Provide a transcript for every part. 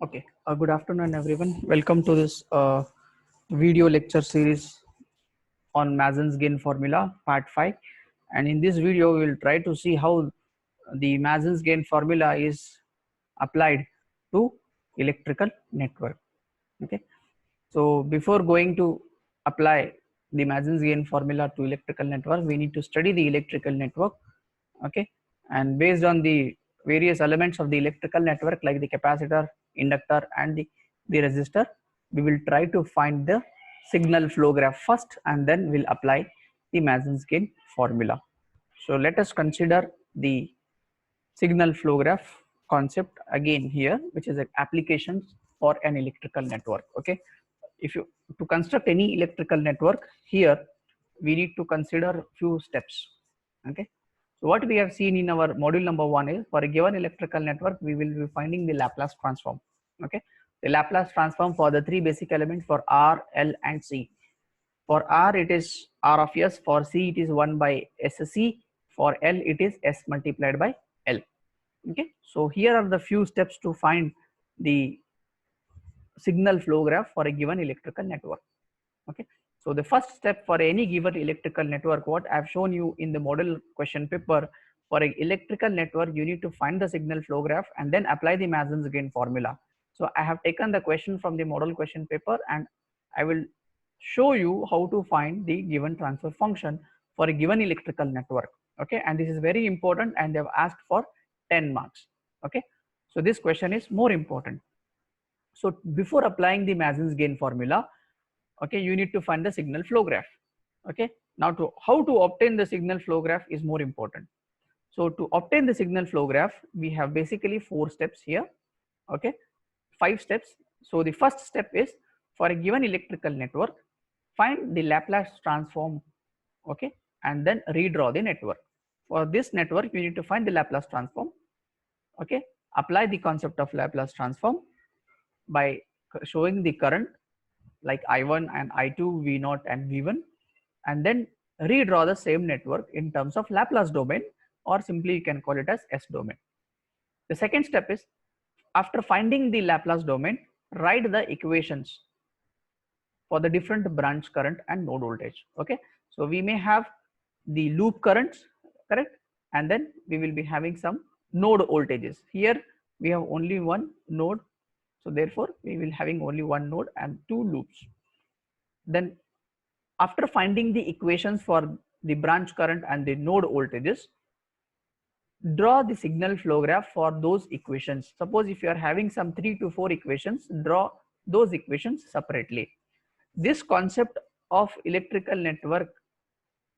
Okay, good afternoon, everyone. Welcome to this video lecture series on Mason's gain formula, part 5. And in this video, we will try to see how the Mason's gain formula is applied to electrical network. Okay, so before going to apply the Mason's gain formula to electrical network, we need to study the electrical network. Okay, and based on the various elements of the electrical network like the capacitor, inductor and the resistor, we will try to find the signal flow graph first and then we'll apply the Mason's gain formula. So let us consider the signal flow graph concept again here, which is an application for an electrical network. Okay, if you to construct any electrical network here, we need to consider few steps. Okay, so what we have seen in our module number 1 is for a given electrical network, we will be finding the Laplace transform. Okay, the Laplace transform for the three basic elements for R, L and C. For R it is R of S, for C it is 1 by SC, for L it is S multiplied by L. Okay, so here are the few steps to find the signal flow graph for a given electrical network. Okay, so the first step for any given electrical network, what I have shown you in the model question paper, for an electrical network you need to find the signal flow graph and then apply the Mason's gain formula. So I have taken the question from the model question paper and I will show you how to find the given transfer function for a given electrical network. Okay, and this is very important and they have asked for 10 marks. Okay, so this question is more important. So before applying the Mason's gain formula, okay, you need to find the signal flow graph. Okay, now to how to obtain the signal flow graph is more important. So to obtain the signal flow graph, we have basically 4 steps here. Okay, 5 steps. So the first step is, for a given electrical network, find the Laplace transform. Okay, and then redraw the network. For this network you need to find the Laplace transform. Okay, apply the concept of Laplace transform by showing the current like I1 and I2, V0 and V1, and then redraw the same network in terms of Laplace domain, or simply you can call it as S domain. The second step is, after finding the Laplace domain, write the equations for the different branch current and node voltage. Okay, so we may have the loop currents, correct, and then we will be having some node voltages. Here we have only one node, so therefore we will having only one node and two loops. Then after finding the equations for the branch current and the node voltages, draw the signal flow graph for those equations. Suppose if you are having some 3 to 4 equations, draw those equations separately. This concept of electrical network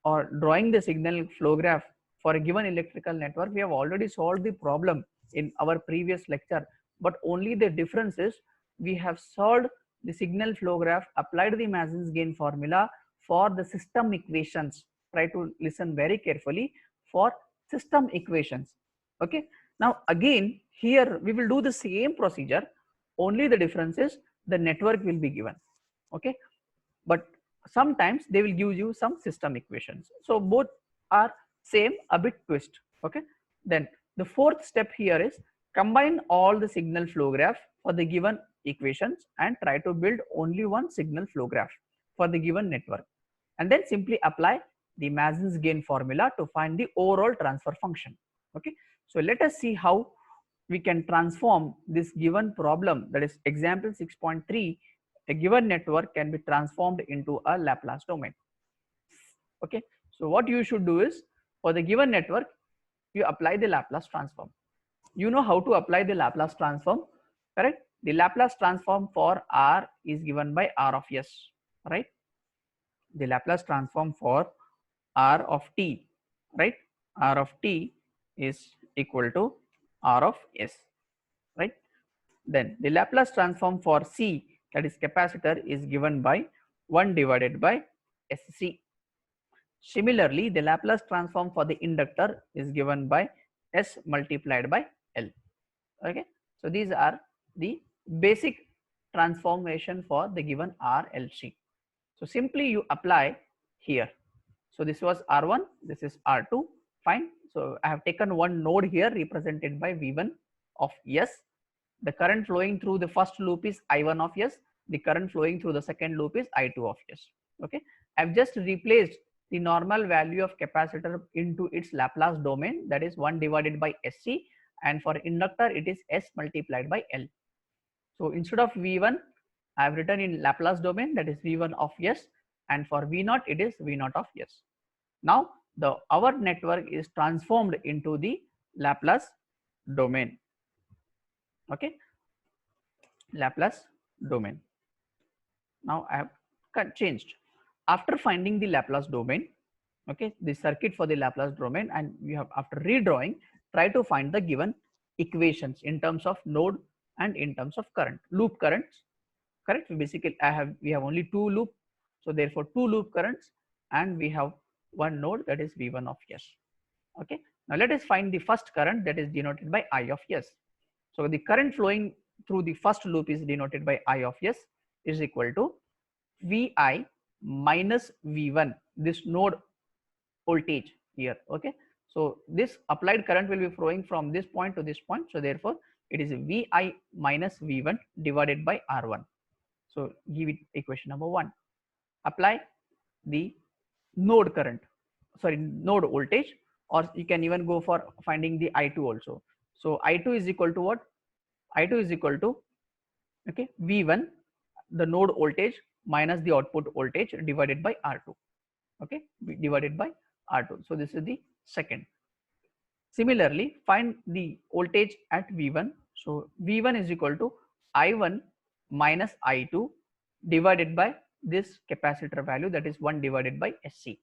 or drawing the signal flow graph for a given electrical network, we have already solved the problem in our previous lecture, but only the difference is we have solved the signal flow graph, applied the Mason's gain formula for the system equations. Try to listen very carefully for system equations. Okay, now again here we will do the same procedure, only the difference is the network will be given. Okay, but sometimes they will give you some system equations, so both are same, a bit twist. Okay, then the fourth step here is, combine all the signal flow graph for the given equations and try to build only one signal flow graph for the given network, and then simply apply the Mason's gain formula to find the overall transfer function. Okay, so let us see how we can transform this given problem, that is example 6.3. A given network can be transformed into a Laplace domain. Okay, so what you should do is, for the given network you apply the Laplace transform. You know how to apply the Laplace transform, correct? The Laplace transform for R is given by R of S, right? The Laplace transform for R of t, right? R of t is equal to R of S, right? Then the Laplace transform for C, that is capacitor, is given by 1 divided by SC. Similarly, the Laplace transform for the inductor is given by S multiplied by L. Okay, so these are the basic transformation for the given RLC. So simply you apply here. So this was R1, this is R2, fine. So I have taken one node here represented by V1 of S. The current flowing through the first loop is I1 of S. The current flowing through the second loop is I2 of S. Okay, I've just replaced the normal value of capacitor into its Laplace domain, that is 1 divided by SC, and for inductor it is S multiplied by L. So instead of V1, I have written in Laplace domain, that is V1 of S, and for V0 it is V0 of S. Now our network is transformed into the Laplace domain. Okay, Laplace domain. Now I have changed. After finding the Laplace domain, okay, the circuit for the Laplace domain, and we have, after redrawing, try to find the given equations in terms of node and in terms of current, loop currents. Correct? Basically, we have only two loop, so therefore two loop currents, and we have one node, that is V1 of S. Okay. Now let us find the first current, that is denoted by I of S. So the current flowing through the first loop is denoted by I of S, is equal to Vi minus V1, this node voltage here. Okay, so this applied current will be flowing from this point to this point, so therefore it is Vi minus V1 divided by R1. So give it equation number 1. Apply the node current, sorry, node voltage, or you can even go for finding the I2 also. So I2 is equal to what? I2 is equal to, okay, V1, the node voltage, minus the output voltage divided by R2. Okay, divided by R2. So this is the second. Similarly, find the voltage at V1. So V1 is equal to I1 minus I2 divided by this capacitor value, that is 1 divided by SC.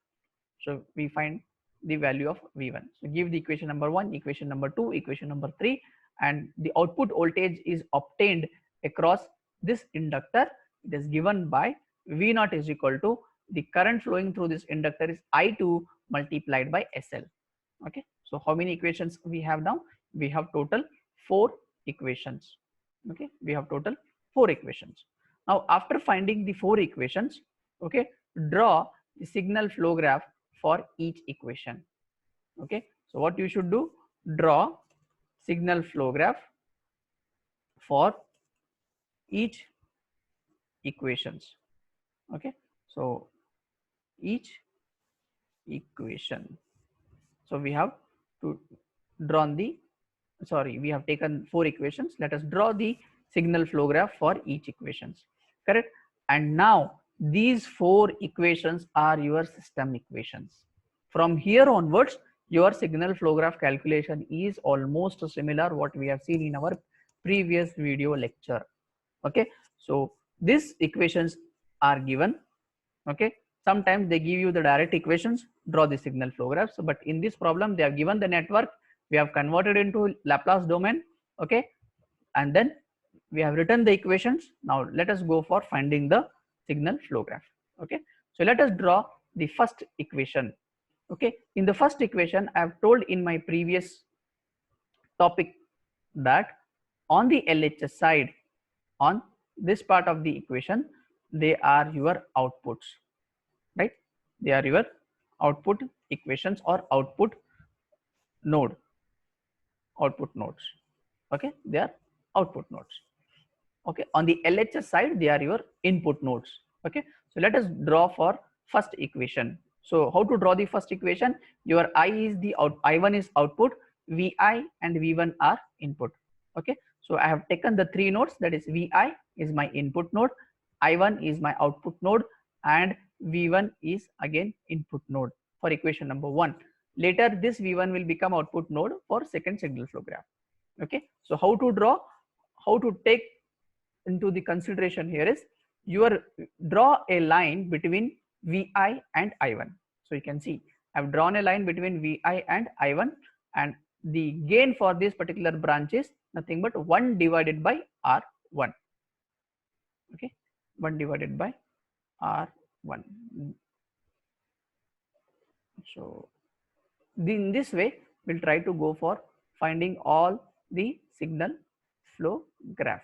So we find the value of V1. So give the equation number 1, equation number 2, equation number 3, and the output voltage is obtained across this inductor. It is given by V0 is equal to the current flowing through this inductor is I2 multiplied by SL. Okay, so how many equations we have now? We have total 4 equations. Okay, we have total 4 equations. Now after finding the 4 equations, okay, draw the signal flow graph for each equation. Okay, so what you should do, draw signal flow graph for each equations. Okay, so each equation, so we have to draw the, sorry, we have taken 4 equations. Let us draw the signal flow graph for each equations. Correct? And now these 4 equations are your system equations. From here onwards, your signal flow graph calculation is almost similar what we have seen in our previous video lecture. Okay, so these equations are given. Okay, sometimes they give you the direct equations, draw the signal flow graphs, but in this problem they have given the network, we have converted into Laplace domain. Okay, and then we have written the equations. Now let us go for finding the signal flow graph. Okay, so let us draw the first equation. Okay, in the first equation, I have told in my previous topic that on the LHS side, on this part of the equation, they are your outputs, right? They are your output equations or output nodes. Okay, they are output nodes. Okay, on the LHS side, they are your input nodes. Okay, so let us draw for first equation. So how to draw the first equation? Your I is the I1 is output, Vi and V1 are input. Okay, so I have taken the 3 nodes, that is Vi is my input node, I1 is my output node, and V1 is again input node for equation number 1. Later this V1 will become output node for second signal flow graph. Okay, so how to draw, how to take into the consideration here is your draw a line between Vi and I1. So you can see I've drawn a line between Vi and I1, and the gain for this particular branch is nothing but 1 divided by R1. Okay, 1 divided by R1. So in this way we'll try to go for finding all the signal flow graph.